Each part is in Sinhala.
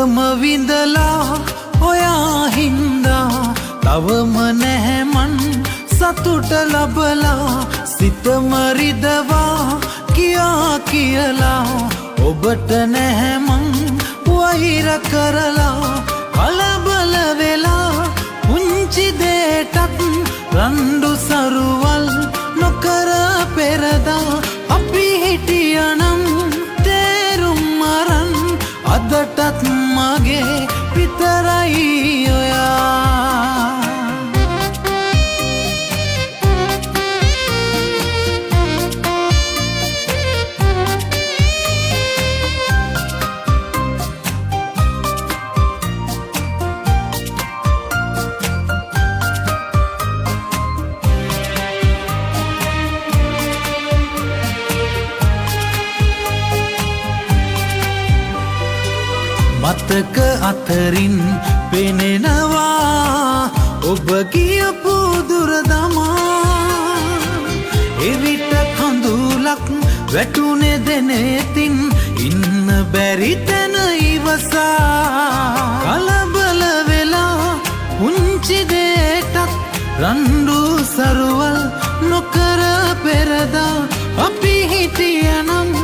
දුකම විඳලා ඔයා හින්දා තවම නැහැ මන් සතුට ලබලා සිතම රිදවා කියා කියලා ඔබට නැහැ මං වෛර කරලා කලබල වෙලා පුංචි දෙයටත් රණ්ඩු සරුවල් නොකර පෙරදා අපි හිටියනම් තේරුම් අරන් අදටත් මගේ විතරයි ඔයා මතක අතරින් පෙනෙනවා ඔබ කියපු දුරදමා එවිට කඳුලක් වැටුනේ දෙනෙතින් ඉන්න බැරි තැන ඉවසා කලබල වෙලා පුංචි දෙයටත් රණ්ඩු සරුවල් නොකර පෙරදා අපි හිටියනම්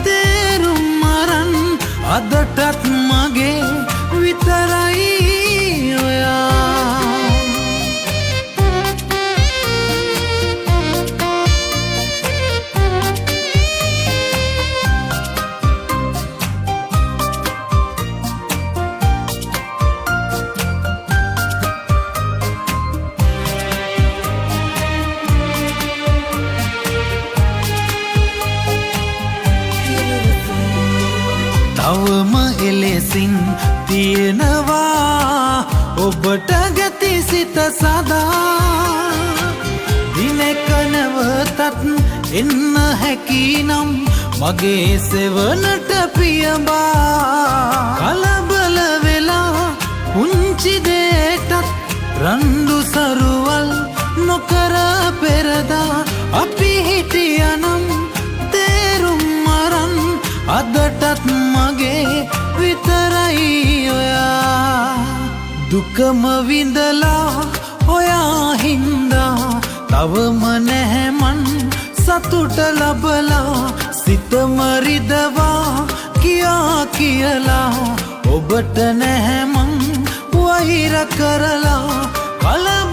තේරුම් අරන් අදටත් මගේ විතරයි ඔයා තවම එලෙසින් තියෙනවා ඔබට ගැති සිත සදා දිනක නැවතත් එන්න හැකිනම් මගේ සෙවනට පියඹා කලබල වෙලා පුංචි දෙයටත් රණ්ඩු සරුවල් නොකර පෙරදා අපි හිටියනම් තේරුම් අරන් අදටත් මගේ විතරයි ඔයා දුකම විඳලා ඔයා හින්දා තවම නැහැ මන් සතුට ලබලා සිතම රිදවා කියා කියලා ඔබට නැහැ මං වෛර කරලා කලබල